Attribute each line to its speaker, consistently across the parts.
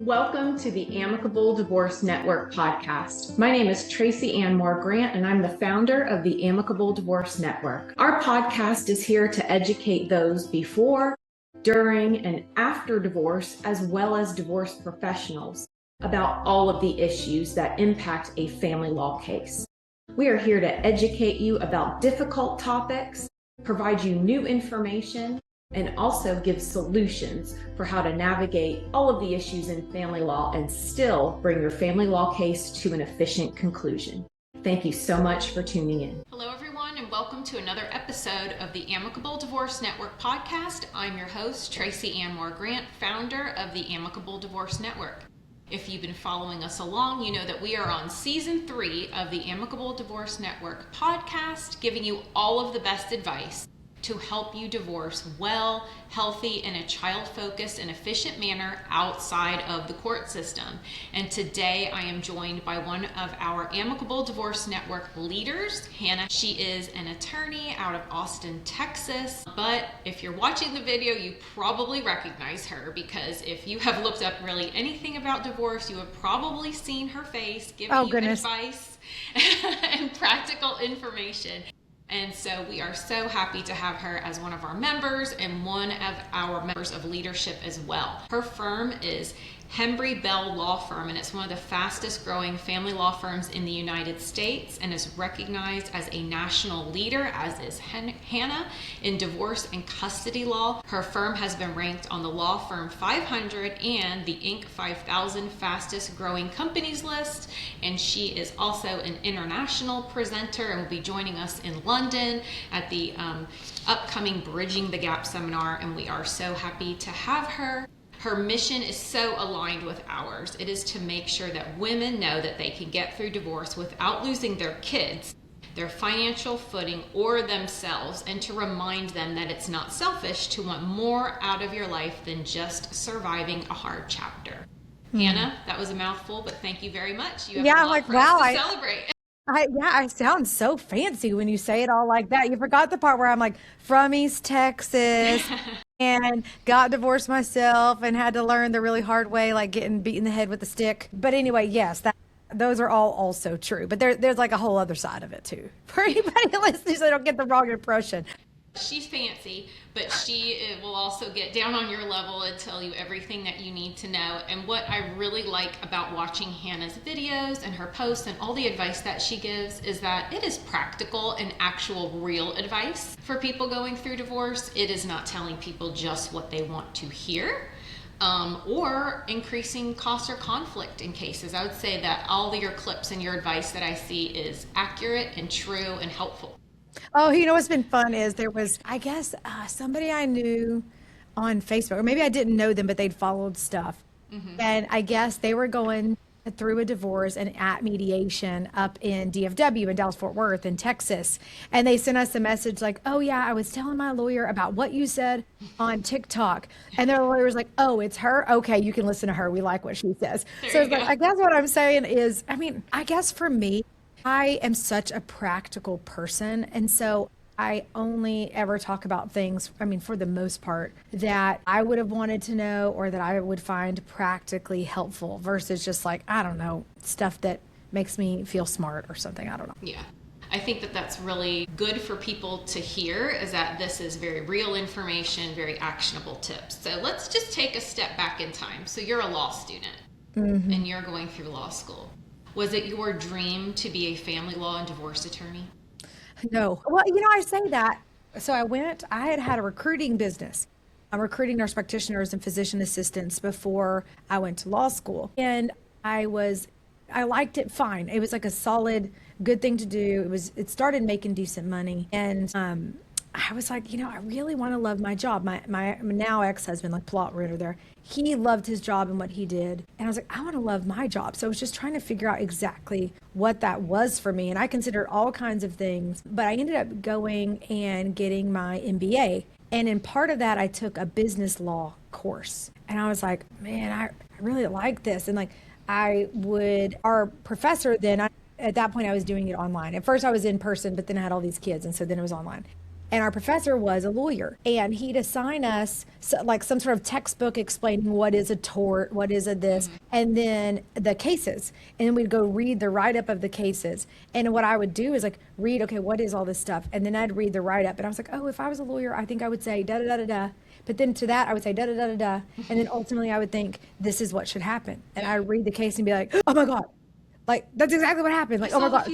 Speaker 1: Welcome to the Amicable Divorce Network podcast. My name is Tracy Moore-Grant, and I'm the founder of the Amicable Divorce Network. Our podcast is here to educate those before, during, and after divorce, as well as divorce professionals, about all of the issues that impact a family law case. We are here to educate you about difficult topics, provide you new information, and also give solutions for how to navigate all of the issues in family law and still bring your family law case to an efficient conclusion. Thank you so much for tuning in.
Speaker 2: Hello, everyone, and welcome to another episode of the Amicable Divorce Network podcast. I'm your host, Tracy Moore-Grant, founder of the Amicable Divorce Network. If you've been following us along, you know that we are on season 3 of the Amicable Divorce Network podcast, giving you all of the best advice to help you divorce well, healthy, in a child-focused and efficient manner outside of the court system. And today I am joined by one of our Amicable Divorce Network leaders, Hannah. She is an attorney out of Austin, Texas. But if you're watching the video, you probably recognize her, because if you have looked up really anything about divorce, you have probably seen her face giving you advice and practical information. And so we are so happy to have her as one of our members and one of our members of leadership as well. Her firm is Hembree Bell Law Firm, and it's one of the fastest growing family law firms in the United States and is recognized as a national leader, as is Hannah, in divorce and custody law. Her firm has been ranked on the Law Firm 500 and the Inc. 5000 fastest growing companies list, and she is also an international presenter and will be joining us in London at the upcoming Bridging the Gap seminar, and we are so happy to have her. Her mission is so aligned with ours. It is to make sure that women know that they can get through divorce without losing their kids, their financial footing, or themselves, and to remind them that it's not selfish to want more out of your life than just surviving a hard chapter. Hannah, that was a mouthful, but thank you very much. You have a lot for us to celebrate.
Speaker 3: I sound so fancy when you say it all like that. You forgot the part where I'm like from East Texas and got divorced myself and had to learn the really hard way, like getting beat in the head with a stick. But anyway, yes, those are all also true. But there's like a whole other side of it too. For anybody listening, so they don't get the wrong impression.
Speaker 2: She's fancy, but she will also get down on your level and tell you everything that you need to know. And what I really like about watching Hannah's videos and her posts and all the advice that she gives is that it is practical and actual real advice for people going through divorce. It is not telling people just what they want to hear. Or increasing cost or conflict in cases. I would say that all of your clips and your advice that I see is accurate and true and helpful.
Speaker 3: Oh, you know what's been fun is there was, I guess, somebody I knew on Facebook, or maybe I didn't know them, but they'd followed stuff. Mm-hmm. And I guess they were going through a divorce and at mediation up in DFW in Dallas-Fort Worth in Texas. And they sent us a message like, oh yeah, I was telling my lawyer about what you said on TikTok. And their lawyer was like, oh, it's her? Okay, you can listen to her. We like what she says. So it's like, I guess what I'm saying is, I guess for me, I am such a practical person, and so I only ever talk about things, for the most part, that I would have wanted to know or that I would find practically helpful versus just like, I don't know, stuff that makes me feel smart or something. I don't know.
Speaker 2: Yeah. I think that that's really good for people to hear, is that this is very real information, very actionable tips. So let's just take a step back in time. So you're a law student, and you're going through law school. Was it your dream to be a family law and divorce attorney?
Speaker 3: No. Well, I say that. So I had a recruiting business. I'm recruiting nurse practitioners and physician assistants before I went to law school. And I liked it fine. It was like a solid, good thing to do. It started making decent money. And I was like, I really want to love my job. My now ex-husband, like plot writer there, he loved his job and what he did. And I was like, I want to love my job. So I was just trying to figure out exactly what that was for me. And I considered all kinds of things, but I ended up going and getting my MBA. And in part of that, I took a business law course. And I was like, man, I really like this. And our professor then, at that point, I was doing it online. At first I was in person, but then I had all these kids. And so then it was online. And our professor was a lawyer, and he'd assign us like some sort of textbook explaining what is a tort, what is a this, and then the cases. And then we'd go read the write-up of the cases. And what I would do is like read, okay, what is all this stuff? And then I'd read the write-up, and I was like, oh, if I was a lawyer, I think I would say da da da da da. But then to that, I would say da da da da da. And then ultimately I would think this is what should happen. And I'd read the case and be like, oh my God, like that's exactly what happened. Like, oh my God.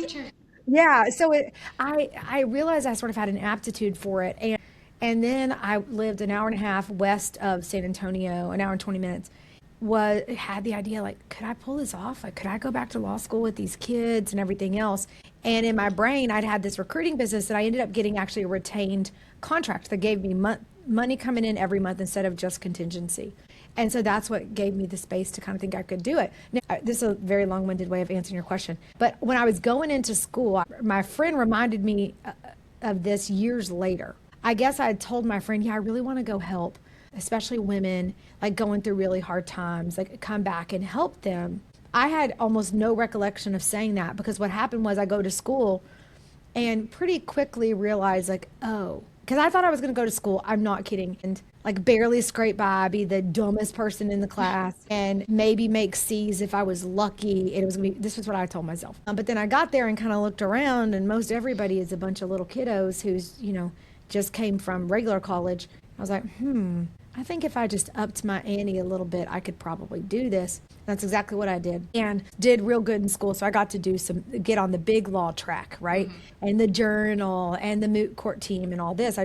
Speaker 3: Yeah. So I realized I sort of had an aptitude for it. And then I lived an hour and a half west of San Antonio, an hour and 20 minutes, had the idea, like, could I pull this off? Like, could I go back to law school with these kids and everything else? And in my brain, I'd had this recruiting business that I ended up getting actually a retained contract that gave me money coming in every month instead of just contingency. And so that's what gave me the space to kind of think I could do it. Now, this is a very long-winded way of answering your question. But when I was going into school, my friend reminded me of this years later. I guess I had told my friend, yeah, I really want to go help, especially women, like going through really hard times, like come back and help them. I had almost no recollection of saying that because what happened was I go to school and pretty quickly realized like, oh, because I thought I was going to go to school. I'm not kidding. And like barely scrape by, be the dumbest person in the class and maybe make C's if I was lucky. And it was going to be, this was what I told myself. But then I got there and kind of looked around and most everybody is a bunch of little kiddos who's, just came from regular college. I was like, I think if I just upped my ante a little bit, I could probably do this. That's exactly what I did and did real good in school. So I got to get on the big law track, right? And the journal and the moot court team and all this.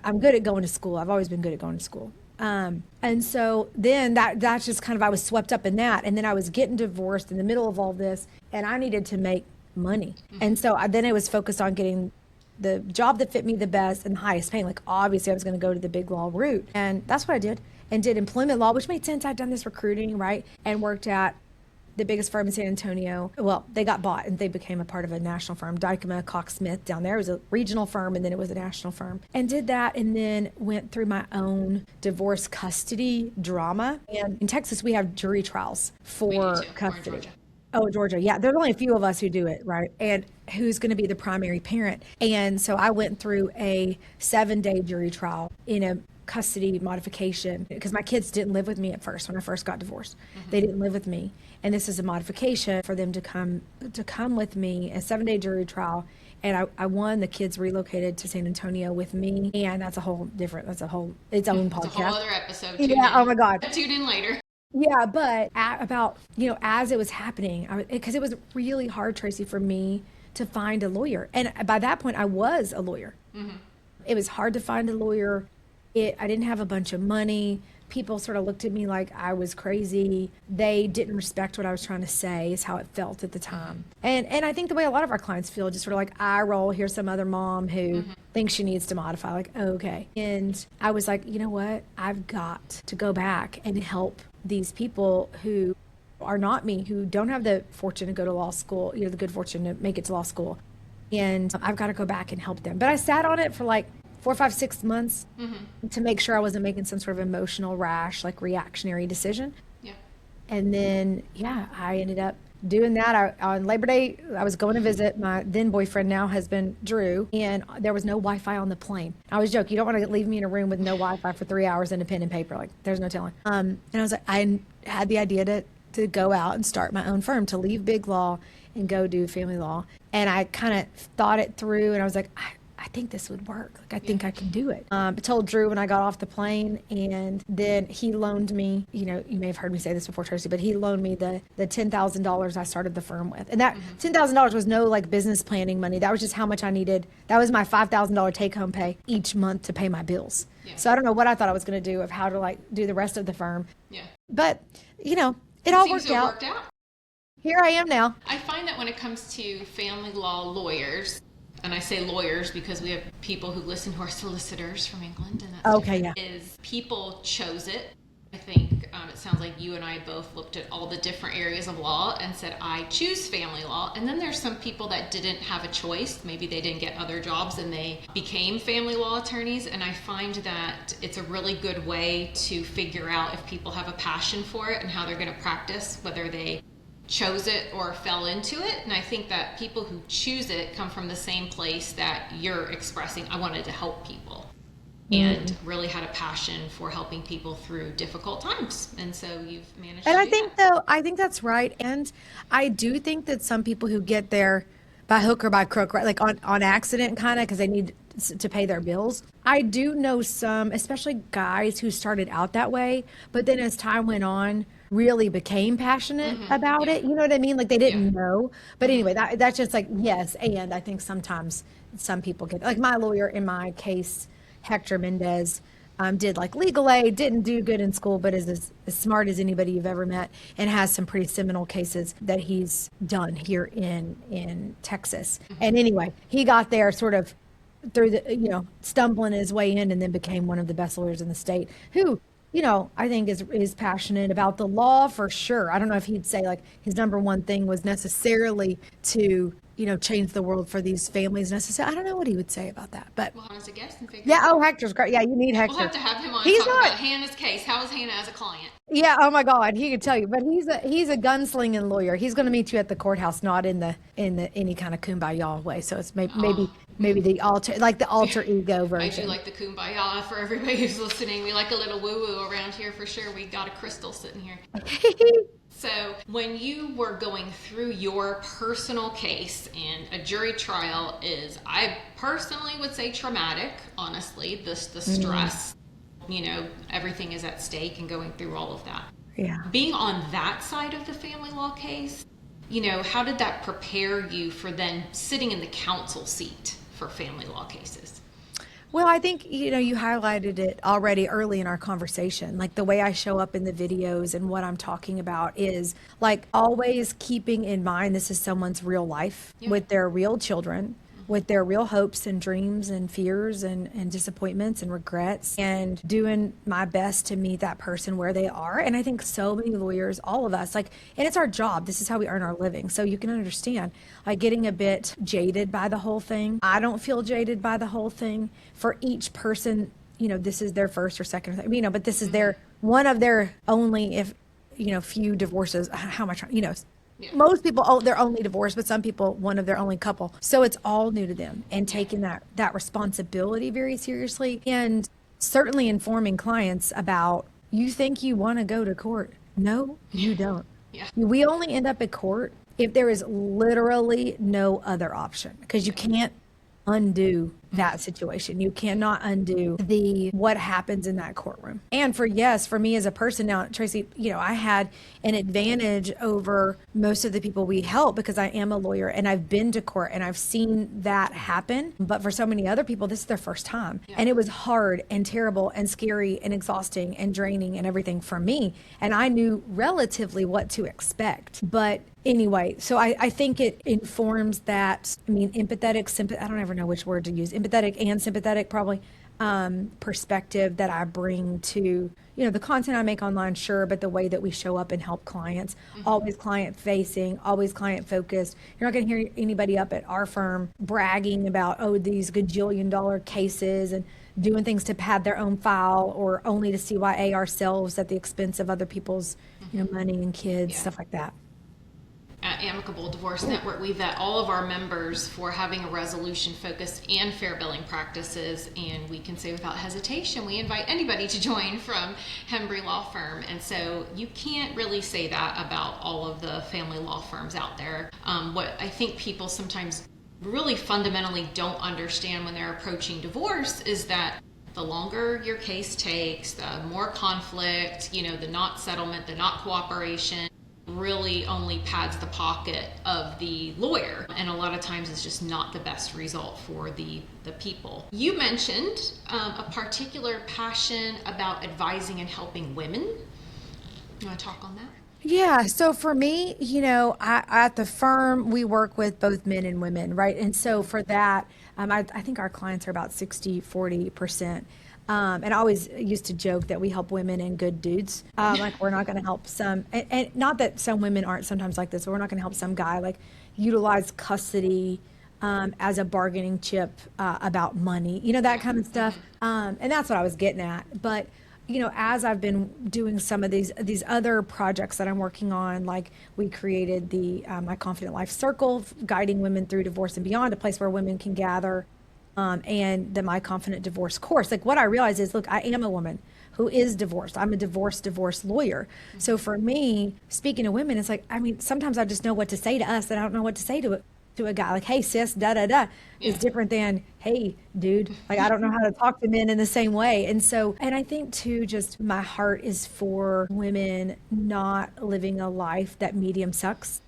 Speaker 3: I'm good at going to school. I've always been good at going to school. And so then that's just kind of, I was swept up in that. And then I was getting divorced in the middle of all this and I needed to make money. And so then it was focused on getting the job that fit me the best and the highest paying. Like obviously I was going to go to the big law route. And that's what I did and did employment law, which made sense. I'd done this recruiting, right? And worked at the biggest firm in San Antonio. Well, they got bought and they became a part of a national firm, Dykema Cox Smith down there. It was a regional firm and then it was a national firm. And did that and then went through my own divorce custody drama. And in Texas, we have jury trials for custody. Oh, Georgia. Yeah. There's only a few of us who do it, right? And who's going to be the primary parent. And so I went through a 7-day jury trial in a custody modification because my kids didn't live with me at first when I first got divorced. They didn't live with me. And this is a modification for them to come with me, a 7-day jury trial. And I won. The kids relocated to San Antonio with me. And that's its own podcast.
Speaker 2: It's a whole other episode.
Speaker 3: Oh my God.
Speaker 2: Tune in later.
Speaker 3: Yeah, but as it was happening, because it was really hard, Tracy, for me to find a lawyer. And by that point, I was a lawyer. It was hard to find a lawyer. I didn't have a bunch of money. People sort of looked at me like I was crazy. They didn't respect what I was trying to say is how it felt at the time. And I think the way a lot of our clients feel, just sort of like eye roll, here's some other mom who thinks she needs to modify, like, okay. And I was like, you know what? I've got to go back and help these people who are not me, who don't have the fortune to go to law school, the good fortune to make it to law school. And I've got to go back and help them. But I sat on it for like 4, 5, 6 months to make sure I wasn't making some sort of emotional rash, like reactionary decision. Yeah. And then, I ended up doing that. On Labor Day, I was going to visit my then boyfriend, now husband, Drew, and there was no Wi-Fi on the plane. I always joke, you don't want to leave me in a room with no Wi-Fi for 3 hours and a pen and paper. Like, there's no telling. And I was like, I had the idea to go out and start my own firm, to leave big law and go do family law. And I kind of thought it through, and I was like, I think this would work. Like, I think I can do it. I told Drew when I got off the plane, and then he loaned me, you may have heard me say this before, Tracy, but he loaned me the $10,000 I started the firm with. And that $10,000 was no like business planning money. That was just how much I needed. That was my $5,000 take home pay each month to pay my bills. Yeah. So I don't know what I thought I was going to do of how to like do the rest of the firm. Yeah. But, it all worked out. Here I am now.
Speaker 2: I find that when it comes to family law lawyers, and I say lawyers because we have people who listen who are solicitors from England, and that's is people chose it. I think it sounds like you and I both looked at all the different areas of law and said, I choose family law. And then there's some people that didn't have a choice. Maybe they didn't get other jobs and they became family law attorneys. And I find that it's a really good way to figure out if people have a passion for it and how they're going to practice, whether they chose it or fell into it. And I think that people who choose it come from the same place that you're expressing. I wanted to help people and really had a passion for helping people through difficult times. And so you've managed
Speaker 3: And
Speaker 2: to
Speaker 3: I
Speaker 2: do
Speaker 3: think,
Speaker 2: that.
Speaker 3: though, I think that's right. And I do think that some people who get there by hook or by crook, right, like on accident kind of because they need to pay their bills. I do know some, especially guys who started out that way, but then as time went on, really became passionate about it. You know what I mean? Like they didn't know. But anyway, that's just like, yes. And I think sometimes some people get, like my lawyer in my case, Hector Mendez, did like legal aid, didn't do good in school, but is as smart as anybody you've ever met, and has some pretty seminal cases that he's done here in Texas. And anyway, he got there sort of through the, stumbling his way in, and then became one of the best lawyers in the state who, I think is passionate about the law for sure. I don't know if he'd say like his number one thing was necessarily to, change the world for these families necessarily. I don't know what he would say about that, but
Speaker 2: Well, as a guest and figure
Speaker 3: yeah. Oh, Hector's great. Yeah, you need Hector.
Speaker 2: We'll have to have him on
Speaker 3: He's
Speaker 2: and talk
Speaker 3: not-
Speaker 2: about Hannah's case. How is Hannah as a client?
Speaker 3: Yeah. Oh my God, he could tell you. But he's a gunslinging lawyer. He's going to meet you at the courthouse, not in the any kind of kumbaya way. So it's maybe the alter ego version.
Speaker 2: I do like the kumbaya for everybody who's listening. We like a little woo-woo around here for sure. We got a crystal sitting here. So when you were going through your personal case, and a jury trial is, I personally would say, traumatic, honestly, the stress, everything is at stake and going through all of that.
Speaker 3: Yeah.
Speaker 2: Being on that side of the family law case, how did that prepare you for then sitting in the counsel seat for family law cases?
Speaker 3: Well, I think, you highlighted it already early in our conversation. Like the way I show up in the videos and what I'm talking about is like always keeping in mind this is someone's real life with their real children, with their real hopes and dreams and fears and disappointments and regrets, and doing my best to meet that person where they are. And I think so many lawyers, all of us, and it's our job. This is how we earn our living. So you can understand, getting a bit jaded by the whole thing. I don't feel jaded by the whole thing. For each person, this is their first or second, but this is one of their only, few divorces. How much, most people, they're only divorced, but some people, one of their only couple. So it's all new to them, and taking that responsibility very seriously, and certainly informing clients about, you think you want to go to court? No, you don't.
Speaker 2: Yeah.
Speaker 3: We only end up at court if there is literally no other option, because you can't undo that situation. You cannot undo what happens in that courtroom. And for me as a person now, Tracy, I had an advantage over most of the people we help because I am a lawyer and I've been to court and I've seen that happen. But for so many other people, this is their first time. Yeah. And it was hard and terrible and scary and exhausting and draining and everything for me. And I knew relatively what to expect. But anyway, so I think it informs that, empathetic, I don't ever know which word to use, empathetic and sympathetic probably, perspective that I bring to, the content I make online, sure, but the way that we show up and help clients, always client facing, always client focused. You're not going to hear anybody up at our firm bragging about, these gajillion-dollar cases and doing things to pad their own file or only to CYA ourselves at the expense of other people's, money and kids, stuff like that.
Speaker 2: At Amicable Divorce Network, we vet all of our members for having a resolution-focused and fair billing practices, and we can say without hesitation, we invite anybody to join from Hembree Law Firm. And so you can't really say that about all of the family law firms out there. What I think people sometimes really fundamentally don't understand when they're approaching divorce is that the longer your case takes, the more conflict, the not settlement, the not cooperation, really only pads the pocket of the lawyer, and a lot of times it's just not the best result for the people. You mentioned a particular passion about advising and helping women. You want to talk on that?
Speaker 3: Yeah. So for me, at the firm, we work with both men and women, right? And so for that, I think our clients are about 60-40%. And I always used to joke that we help women and good dudes. We're not going to help some, and not that some women aren't sometimes like this, but we're not going to help some guy utilize custody as a bargaining chip about money, that kind of stuff. And that's what I was getting at. But, as I've been doing some of these other projects that I'm working on, like we created the My Confident Life Circle, guiding women through divorce and beyond, a place where women can gather, and the My Confident Divorce course. Like what I realize is, look, I am a woman who is divorced. I'm a divorce lawyer. So for me, speaking to women, it's like, I mean, sometimes I just know what to say to us that I don't know what to say to a guy. Like, hey sis, da da da, is different than, hey dude. Like, I don't know how to talk to men in the same way. And I think too, just my heart is for women not living a life that medium sucks.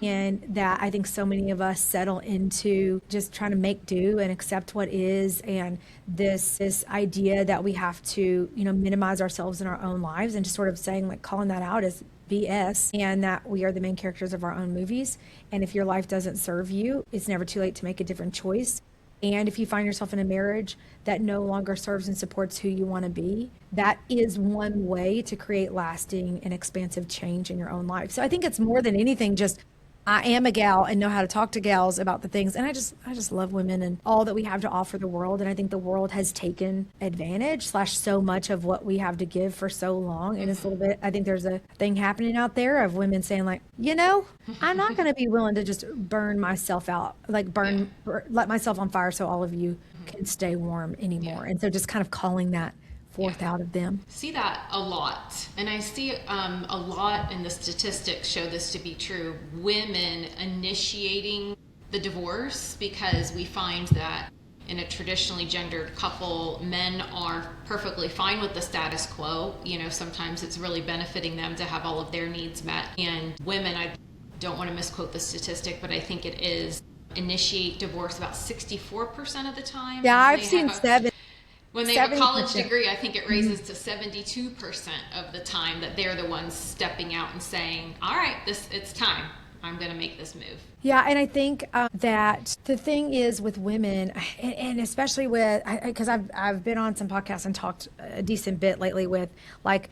Speaker 3: And that I think so many of us settle into just trying to make do and accept what is, and this idea that we have to, minimize ourselves in our own lives, and just sort of saying, like, calling that out as BS, and that we are the main characters of our own movies. And if your life doesn't serve you, it's never too late to make a different choice. And if you find yourself in a marriage that no longer serves and supports who you want to be, that is one way to create lasting and expansive change in your own life. So I think it's more than anything just, I am a gal and know how to talk to gals about the things. And I just love women and all that we have to offer the world. And I think the world has taken advantage / so much of what we have to give for so long. And it's a little bit, I think there's a thing happening out there of women saying, like, I'm not going to be willing to just burn myself out, like let myself on fire so all of you can stay warm anymore. And so just kind of calling that forth out of them.
Speaker 2: See that a lot. And I see a lot, and the statistics show this to be true, women initiating the divorce, because we find that in a traditionally gendered couple, men are perfectly fine with the status quo. Sometimes it's really benefiting them to have all of their needs met. And women, I don't want to misquote the statistic, but I think it is, initiate divorce about 64% of the time.
Speaker 3: Yeah, I've seen 7.
Speaker 2: When they have a college degree, I think it raises to 72% of the time that they're the ones stepping out and saying, all right, it's time. I'm going to make this move.
Speaker 3: Yeah, and I think that the thing is with women, and especially with, because I've been on some podcasts and talked a decent bit lately with, like,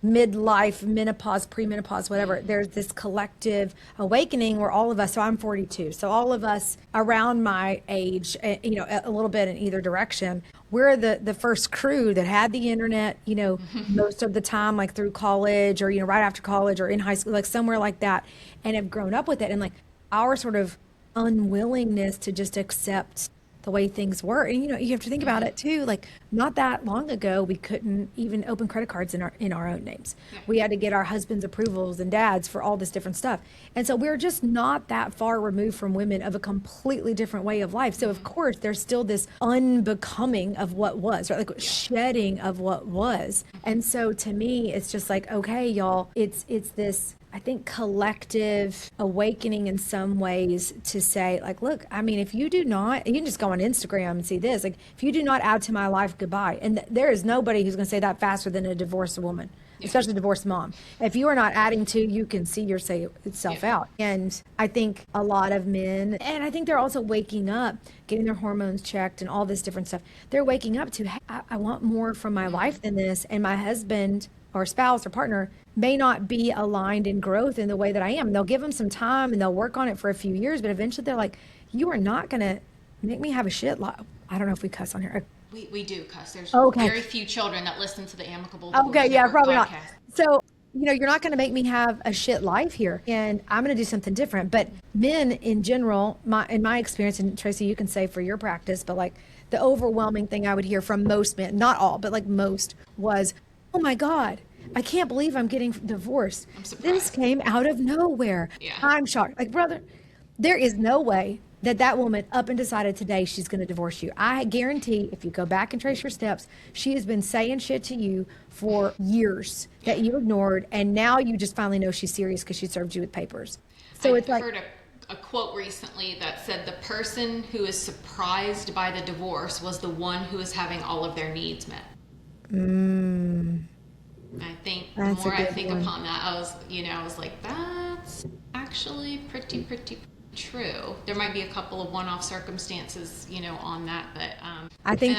Speaker 3: midlife, menopause, premenopause, whatever. There's this collective awakening where all of us, so I'm 42, so all of us around my age, a little bit in either direction, we're the first crew that had the internet, most of the time, like through college or, right after college or in high school, like somewhere like that, and have grown up with it. And like our sort of unwillingness to just accept the way things were. And, you have to think about it too. Like, not that long ago, we couldn't even open credit cards in our own names. Yeah. We had to get our husband's approvals and dad's for all this different stuff. And so we're just not that far removed from women of a completely different way of life. So of course, there's still this unbecoming of what was, right? Like shedding of what was. And so to me, it's just like, okay, y'all, it's this, I think, collective awakening in some ways to say, like, look, I mean, if you do not, you can just go on Instagram and see this, like, if you do not add to my life, goodbye. And there is nobody who's going to say that faster than a divorced woman, especially a divorced mom. If you are not adding to, you can see yourself out. And I think a lot of men, and I think they're also waking up, getting their hormones checked and all this different stuff. They're waking up to, hey, I want more from my life than this. And my husband or spouse or partner may not be aligned in growth in the way that I am. They'll give them some time and they'll work on it for a few years, but eventually they're like, you are not going to make me have a shit life. I don't know if we cuss on here.
Speaker 2: We do cuss. There's very few children that listen to the Amicable Divorce
Speaker 3: Probably
Speaker 2: podcast.
Speaker 3: Not. So, you're not going to make me have a shit life here, and I'm going to do something different. But men in general, in my experience, and Tracy, you can say for your practice, but like the overwhelming thing I would hear from most men, not all, but like most, was, oh my God, I can't believe I'm getting divorced. This came out of nowhere. Yeah. I'm shocked. Like, brother, there is no way that woman up and decided today she's going to divorce you. I guarantee if you go back and trace your steps, she has been saying shit to you for years that you ignored, and now you just finally know she's serious because she served you with papers. So
Speaker 2: I heard a quote recently that said the person who is surprised by the divorce was the one who is having all of their needs met. I think the more I think upon that, I was like, that's actually pretty true. There might be a couple of one-off circumstances, on that, but I think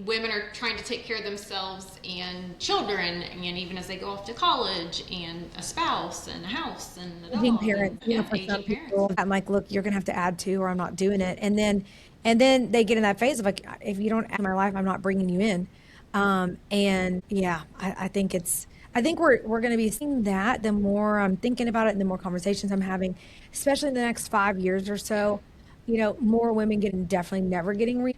Speaker 2: women are trying to take care of themselves and children, and even as they go off to college, and a spouse and a house and a dog.
Speaker 3: Aging parents, for some people, I'm like, look, you're gonna have to add to, or I'm not doing it, and then they get in that phase of like, if you don't add to my life, I'm not bringing you in. And yeah, I think we're going to be seeing that the more I'm thinking about it and the more conversations I'm having, especially in the next 5 years or so, more women definitely never getting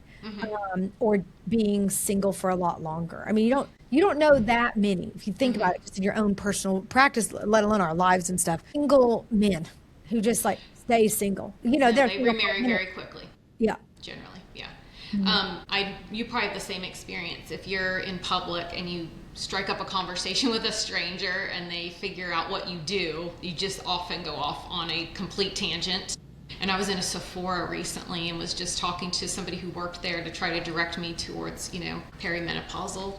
Speaker 3: or being single for a lot longer. I mean, you don't know that many if you think about it just in your own personal practice, let alone our lives and stuff. Single men who just like stay single.
Speaker 2: No,
Speaker 3: they're
Speaker 2: they remarry very quickly.
Speaker 3: Yeah.
Speaker 2: Generally, yeah. You probably have the same experience. If you're in public and you strike up a conversation with a stranger and they figure out what you do, you just often go off on a complete tangent. And I was in a Sephora recently and was just talking to somebody who worked there to try to direct me towards, perimenopausal,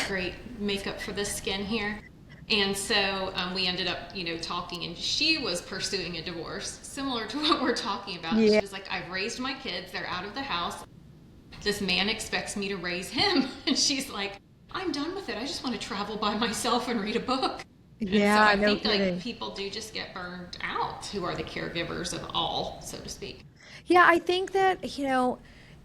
Speaker 2: great makeup for the skin here. And so we ended up, talking, and she was pursuing a divorce, similar to what we're talking about. Yeah. She was like, I've raised my kids, they're out of the house. This man expects me to raise him. And she's like, I'm done with it. I just want to travel by myself and read a book.
Speaker 3: Yeah,
Speaker 2: and so I think like people do just get burned out who are the caregivers of all, so to speak.
Speaker 3: Yeah, I think that,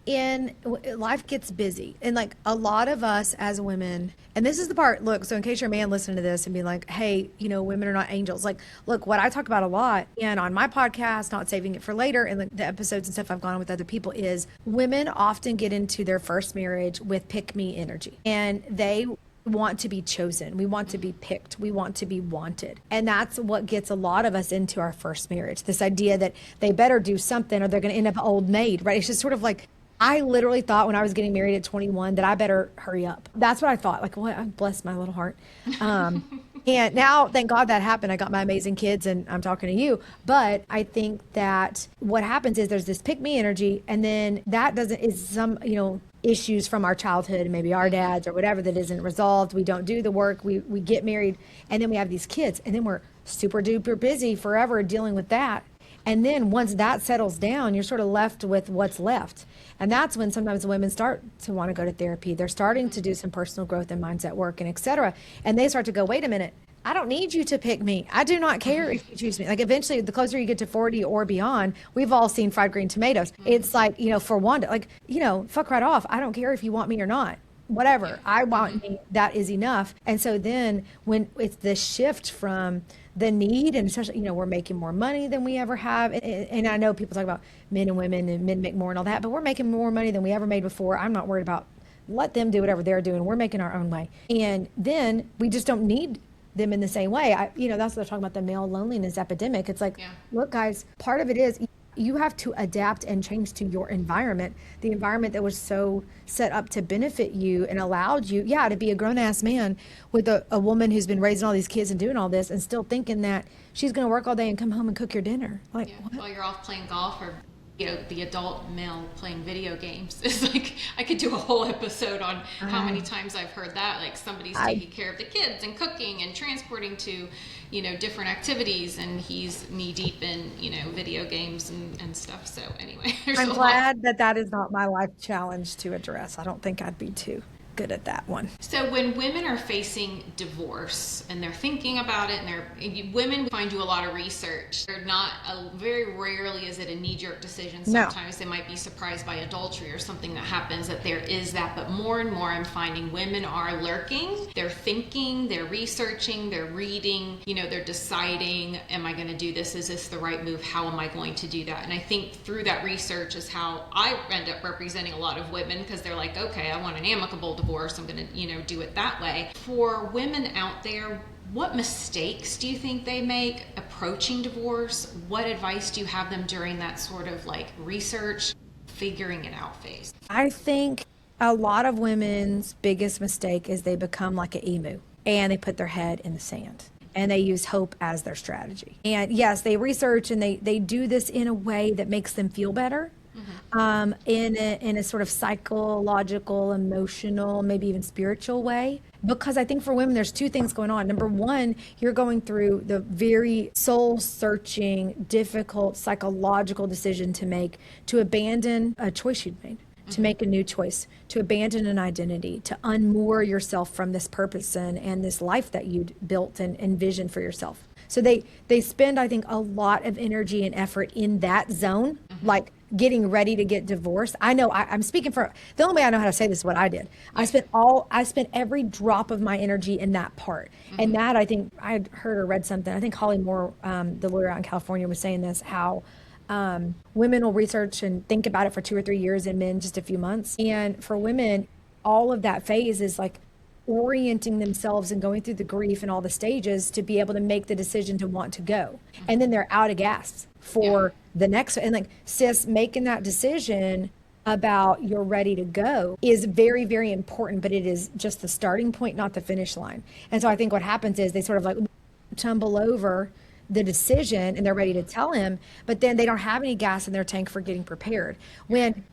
Speaker 3: in life gets busy, and like a lot of us as women, and this is the part, look, so in case you're a man listening to this and being like, hey, women are not angels, like, look, what I talk about a lot and on my podcast, Not Saving It for Later, and the episodes and stuff I've gone on with other people, is women often get into their first marriage with pick me energy, and they want to be chosen. We want to be picked. We want to be wanted. And that's what gets a lot of us into our first marriage. This idea that they better do something or they're going to end up old maid, right? It's just sort of like, I literally thought when I was getting married at 21 that I better hurry up. That's what I thought. Like, well, bless my little heart. And now, thank God that happened. I got my amazing kids and I'm talking to you. But I think that what happens is there's this pick me energy, and then that is some, issues from our childhood, maybe our dads or whatever, that isn't resolved. We don't do the work. We get married, and then we have these kids, and then we're super duper busy forever dealing with that. And then once that settles down, you're sort of left with what's left. And that's when sometimes women start to want to go to therapy. They're starting to do some personal growth and mindset work and et cetera. And they start to go, wait a minute, I don't need you to pick me. I do not care if you choose me. Like eventually, the closer you get to 40 or beyond, we've all seen fried green tomatoes. It's like, for Wanda, like, fuck right off. I don't care if you want me or not. Whatever. I want me. That is enough. And so then when it's this shift from the need, and especially, we're making more money than we ever have. And I know people talk about men and women and men make more and all that, but we're making more money than we ever made before. I'm not worried about, let them do whatever they're doing. We're making our own way. And then we just don't need them in the same way. That's what they're talking about, the male loneliness epidemic. It's like, look, guys, part of it is you have to adapt and change to your environment, the environment that was so set up to benefit you and allowed you, to be a grown-ass man with a woman who's been raising all these kids and doing all this and still thinking that she's going to work all day and come home and cook your dinner. Like,
Speaker 2: while you're off playing golf or the adult male playing video games. Is like, I could do a whole episode on how many times I've heard that, like somebody's taking care of the kids and cooking and transporting to, different activities, and he's knee deep in, video games and stuff. So anyway,
Speaker 3: I'm glad that is not my life challenge to address. I don't think I'd be too good at that one.
Speaker 2: So when women are facing divorce and they're thinking about it, and women find do a lot of research. They're not, very rarely is it a knee-jerk decision. Sometimes they might be surprised by adultery or something that happens, that there is that. But more and more I'm finding women are lurking. They're thinking, they're researching, they're reading, they're deciding, am I going to do this? Is this the right move? How am I going to do that? And I think through that research is how I end up representing a lot of women, because they're like, okay, I want an amicable divorce. I'm going to, do it that way. For women out there, what mistakes do you think they make approaching divorce? What advice do you have them during that sort of like research, figuring it out phase?
Speaker 3: I think a lot of women's biggest mistake is they become like an emu and they put their head in the sand. And they use hope as their strategy. And yes, they research and they do this in a way that makes them feel better. In a sort of psychological, emotional, maybe even spiritual way. Because I think for women, there's two things going on. Number one, you're going through the very soul-searching, difficult psychological decision to make, to abandon a choice you'd made, to make a new choice, to abandon an identity, to unmoor yourself from this purpose and this life that you'd built and envisioned for yourself. So they spend, I think, a lot of energy and effort in that zone like getting ready to get divorced. I know I'm speaking for, the only way I know how to say this is what I did. I spent every drop of my energy in that part. And that, I think I heard or read something, I think Holly Moore, the lawyer out in California, was saying this, how women will research and think about it for 2 or 3 years and men just a few months. And for women, all of that phase is like orienting themselves and going through the grief and all the stages to be able to make the decision to want to go. And then they're out of gas for the next, and like, sis, making that decision about you're ready to go is very, very important, but it is just the starting point, not the finish line. And so I think what happens is they sort of like tumble over the decision and they're ready to tell him, but then they don't have any gas in their tank for getting prepared.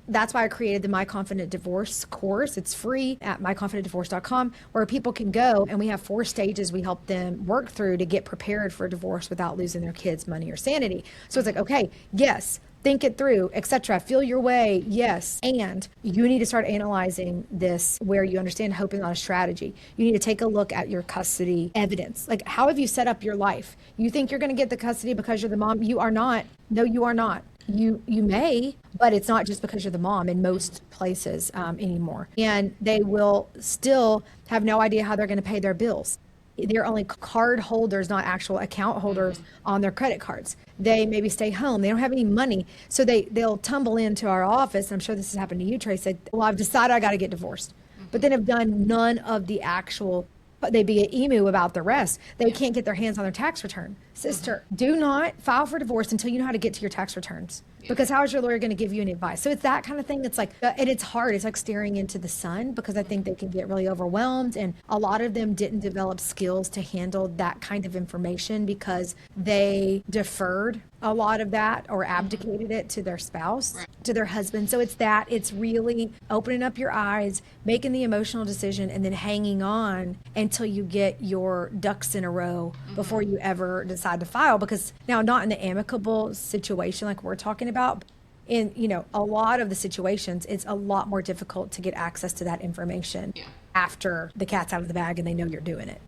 Speaker 3: That's why I created the My Confident Divorce course. It's free at myconfidentdivorce.com, where people can go, and we have 4 stages we help them work through to get prepared for divorce without losing their kids, money, or sanity. So it's like, okay, yes, think it through, etc. Feel your way, yes. And you need to start analyzing this where you understand hope is not a strategy. You need to take a look at your custody evidence. Like, how have you set up your life? You think you're going to get the custody because you're the mom? You are not. No, you are not. You may, but it's not just because you're the mom in most places anymore. And they will still have no idea how they're going to pay their bills. They're only card holders, not actual account holders on their credit cards. They maybe stay home. They don't have any money. So they'll tumble into our office. And I'm sure this has happened to you, Tracy. Well, I've decided I got to get divorced. But then have done none of the actual, they be an emu about the rest. They can't get their hands on their tax return. Sister, do not file for divorce until you know how to get to your tax returns. Because how is your lawyer going to give you any advice? So it's that kind of thing. It's like, and it's hard. It's like staring into the sun, because I think they can get really overwhelmed. And a lot of them didn't develop skills to handle that kind of information because they deferred a lot of that or abdicated it to their spouse, to their husband. So it's really opening up your eyes, making the emotional decision, and then hanging on until you get your ducks in a row before you ever decide to file. Because now, not in the amicable situation like we're talking about, in a lot of the situations, it's a lot more difficult to get access to that information after the cat's out of the bag and they know you're doing it.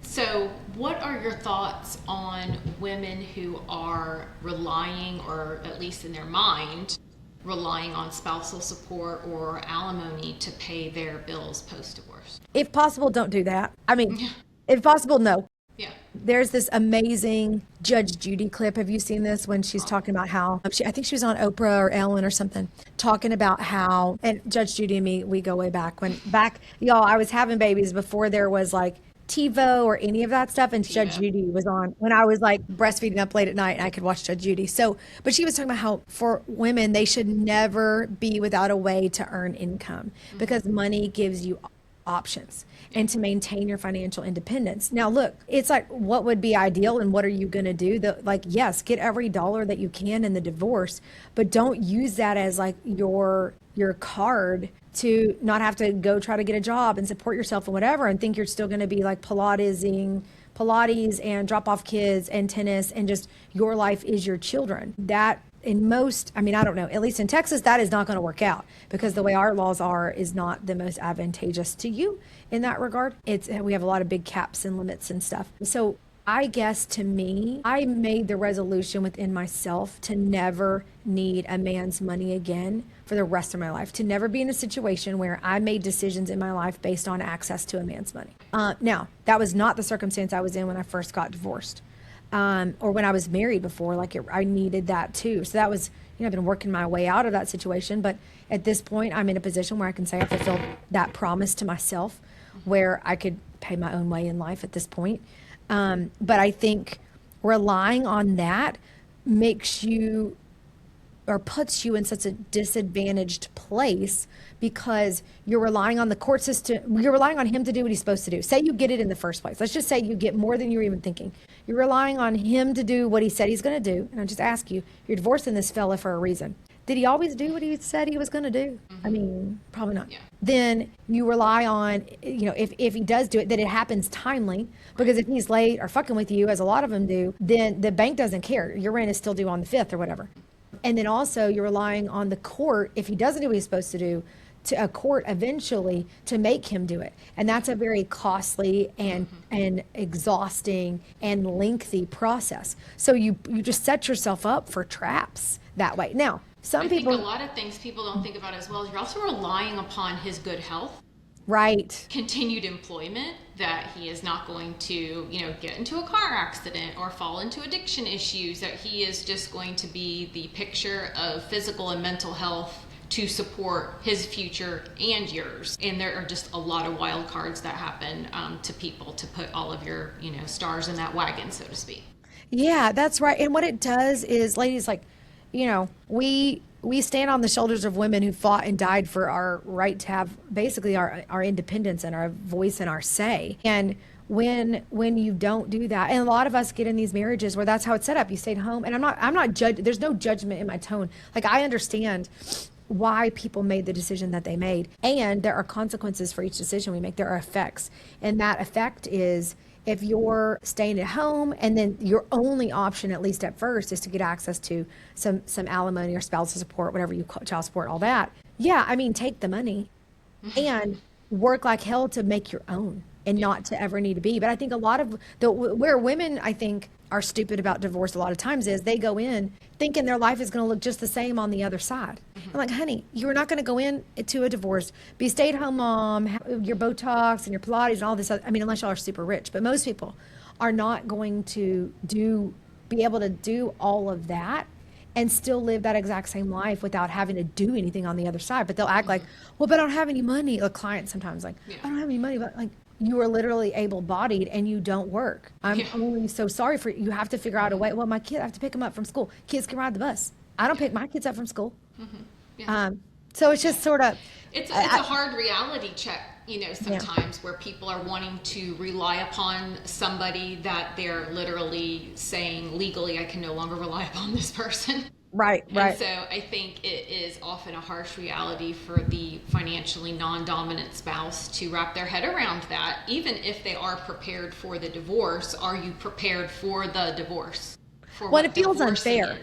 Speaker 2: So what are your thoughts on women who are relying, or at least in their mind, relying on spousal support or alimony to pay their bills post-divorce?
Speaker 3: If possible, don't do that. I mean, if possible, no. There's this amazing Judge Judy clip. Have you seen this, when she's talking about how I think she was on Oprah or Ellen or something, talking about how, and Judge Judy and me, we go way back, y'all, I was having babies before there was like TiVo or any of that stuff, and Judge Judy was on when I was like breastfeeding up late at night and I could watch Judge Judy. So, but she was talking about how for women, they should never be without a way to earn income, because money gives you options and to maintain your financial independence. Now, look, it's like, what would be ideal and what are you going to do? Yes, get every dollar that you can in the divorce, but don't use that as like your card to not have to go try to get a job and support yourself and whatever, and think you're still going to be like Pilates and drop off kids and tennis, and just your life is your children. That in most, I mean, I don't know, at least in Texas, that is not going to work out, because the way our laws are is not the most advantageous to you in that regard. We have a lot of big caps and limits and stuff. So I guess, to me, I made the resolution within myself to never need a man's money again for the rest of my life, to never be in a situation where I made decisions in my life based on access to a man's money. Now, that was not the circumstance I was in when I first got divorced. Or when I was married before, I needed that too. So that was, I've been working my way out of that situation. But at this point, I'm in a position where I can say I fulfilled that promise to myself, where I could pay my own way in life at this point. But I think relying on that makes you, or puts you in such a disadvantaged place, because you're relying on the court system. You're relying on him to do what he's supposed to do. Say you get it in the first place. Let's just say you get more than you're even thinking. You're relying on him to do what he said he's going to do. And I just ask you, you're divorcing this fella for a reason. Did he always do what he said he was going to do? I mean, probably not. Then you rely on, if he does do it, that it happens timely. Because if he's late or fucking with you, as a lot of them do, then the bank doesn't care. Your rent is still due on the 5th or whatever. And then also you're relying on the court, if he doesn't do what he's supposed to do, to a court eventually to make him do it. And that's a very costly and exhausting and lengthy process. So you just set yourself up for traps that way. Now,
Speaker 2: I think a lot of things people don't think about as well is you're also relying upon his good health.
Speaker 3: Right.
Speaker 2: Continued employment, that he is not going to, get into a car accident or fall into addiction issues, that he is just going to be the picture of physical and mental health to support his future and yours. And there are just a lot of wild cards that happen to people to put all of your, stars in that wagon, so to speak.
Speaker 3: Yeah, that's right. And what it does is, ladies, like, we stand on the shoulders of women who fought and died for our right to have basically our independence and our voice and our say. And when you don't do that, and a lot of us get in these marriages where that's how it's set up. You stayed home, and I'm not there's no judgment in my tone. Like, I understand why people made the decision that they made, and there are consequences for each decision we make. There are effects, and that effect is, if you're staying at home and then your only option, at least at first, is to get access to some alimony or spousal support, whatever you call child support, all that. Yeah, I mean, take the money and work like hell to make your own and not to ever need to be. But I think a lot of where women, I think, are stupid about divorce a lot of times is they go in thinking their life is going to look just the same on the other side. I'm like, honey, you're not going to go into a divorce, be a stay-at-home mom, have your Botox and your Pilates and all this. I mean, unless y'all are super rich, but most people are not going to be able to do all of that and still live that exact same life without having to do anything on the other side. But they'll act like, well, but I don't have any money. A client sometimes like, I don't have any money, but like, you are literally able-bodied and you don't work. I'm only so sorry for you. You have to figure out a way. Well, my kid, I have to pick them up from school. Kids can ride the bus. I don't pick my kids up from school. So it's just sort of,
Speaker 2: it's a hard reality check, sometimes where people are wanting to rely upon somebody that they're literally saying legally, I can no longer rely upon this person.
Speaker 3: Right.
Speaker 2: And so I think it is often a harsh reality for the financially non-dominant spouse to wrap their head around that. Even if they are prepared for the divorce, are you prepared for the divorce?
Speaker 3: Well, it feels unfair.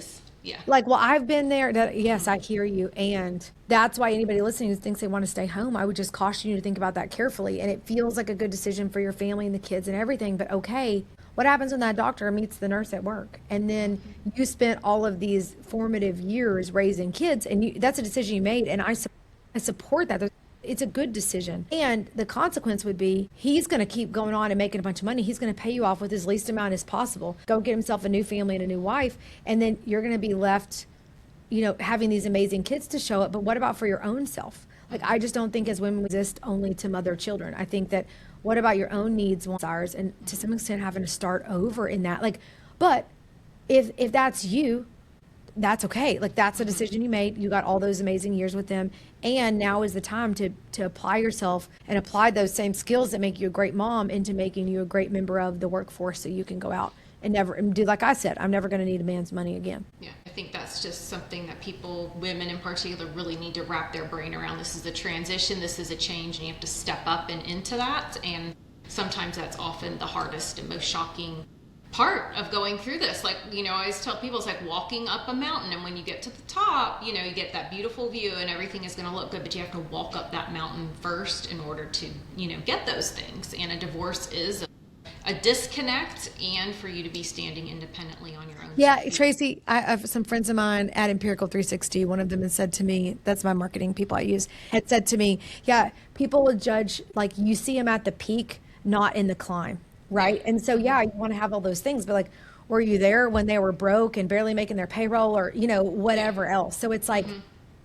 Speaker 2: Yeah.
Speaker 3: Like, well, I've been there. Yes, I hear you. And that's why anybody listening who thinks they want to stay home, I would just caution you to think about that carefully. And it feels like a good decision for your family and the kids and everything. But okay, what happens when that doctor meets the nurse at work? And then you spent all of these formative years raising kids, and that's a decision you made. And I support that. It's a good decision. And the consequence would be he's going to keep going on and making a bunch of money. He's going to pay you off with as least amount as possible. Go get himself a new family and a new wife. And then you're going to be left, having these amazing kids to show up. But what about for your own self? Like, I just don't think as women we exist only to mother children. I think that what about your own needs, wants, desires, and to some extent having to start over in that? Like, but if that's you, that's okay. Like, that's a decision you made. You got all those amazing years with them. And now is the time to apply yourself and apply those same skills that make you a great mom into making you a great member of the workforce, so you can go out and never do, like I said, I'm never going to need a man's money again.
Speaker 2: Yeah, I think that's just something that people, women in particular, really need to wrap their brain around. This is a transition, this is a change, and you have to step up and into that. And sometimes that's often the hardest and most shocking part of going through this. Like, I always tell people it's like walking up a mountain, and when you get to the top, you get that beautiful view and everything is going to look good, but you have to walk up that mountain first in order to, get those things. And a divorce is a disconnect, and for you to be standing independently on your own.
Speaker 3: Yeah, Tracy, I have some friends of mine at Empirical 360. One of them has said to me, that's my marketing people I use, had said to me, yeah, people will judge, like, you see them at the peak, not in the climb. Right. And so, yeah, you want to have all those things, but like, were you there when they were broke and barely making their payroll, or, whatever else? So it's like,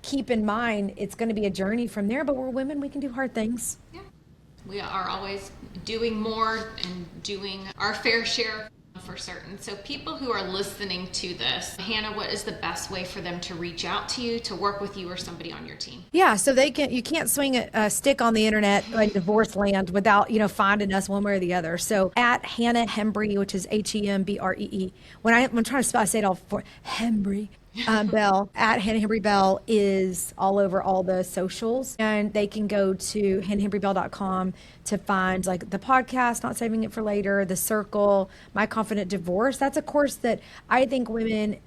Speaker 3: keep in mind, it's going to be a journey from there, but we're women, we can do hard things.
Speaker 2: Yeah. We are always doing more and doing our fair share for certain. So people who are listening to this, Hannah, what is the best way for them to reach out to you, to work with you or somebody on your team?
Speaker 3: Yeah, so you can't swing a stick on the internet like divorce land without, finding us one way or the other. So at Hannah Hembree, which is Hembree. When I'm trying to spell, I say it all for Hembree. Bell at Hannah Hembree Bell is all over all the socials, and they can go to hannahhembreebell.com to find like the podcast, Not Saving It for Later, The Circle, My Confident Divorce. That's a course that I think women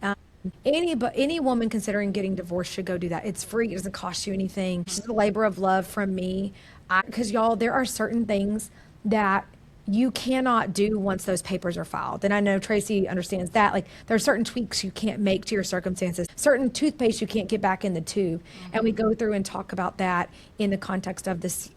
Speaker 3: Any woman considering getting divorced should go do that. It's free. It doesn't cost you anything. It's just a labor of love from me. Because y'all, there are certain things that you cannot do once those papers are filed. And I know Tracy understands that. Like, there are certain tweaks you can't make to your circumstances, certain toothpaste you can't get back in the tube. And we go through and talk about that in the context of this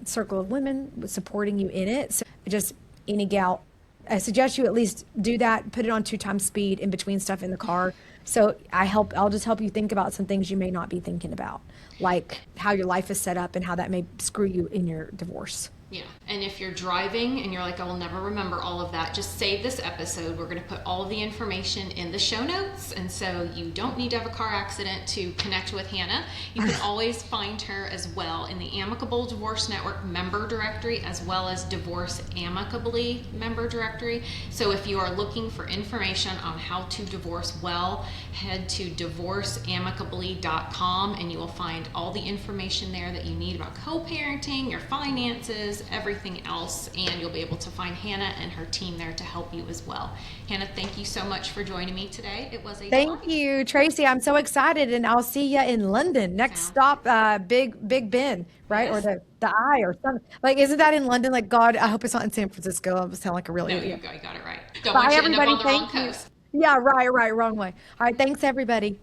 Speaker 3: circle of women supporting you in it. So just any gal, I suggest you at least do that, put it on 2x speed in between stuff in the car. So I'll just help you think about some things you may not be thinking about, like how your life is set up and how that may screw you in your divorce.
Speaker 2: Yeah. And if you're driving and you're like, I will never remember all of that, just save this episode. We're going to put all of the information in the show notes. And so you don't need to have a car accident to connect with Hannah. You can always find her as well in the Amicable Divorce Network member directory, as well as Divorce Amicably member directory. So if you are looking for information on how to divorce well, head to divorceamicably.com and you will find all the information there that you need about co-parenting, your finances, everything else, and you'll be able to find Hannah and her team there to help you as well. Hannah, thank you so much for joining me today. It was a
Speaker 3: Thank you, Tracy. I'm so excited, and I'll see you in London. Next stop, Big Ben, right? Yes. Or the Eye or something. Like, isn't that in London? Like, God, I hope it's not in San Francisco. I sound like a real idiot.
Speaker 2: You got it right. Don't want you to end up on the wrong coast.
Speaker 3: Yeah, right, wrong way. All right, thanks, everybody.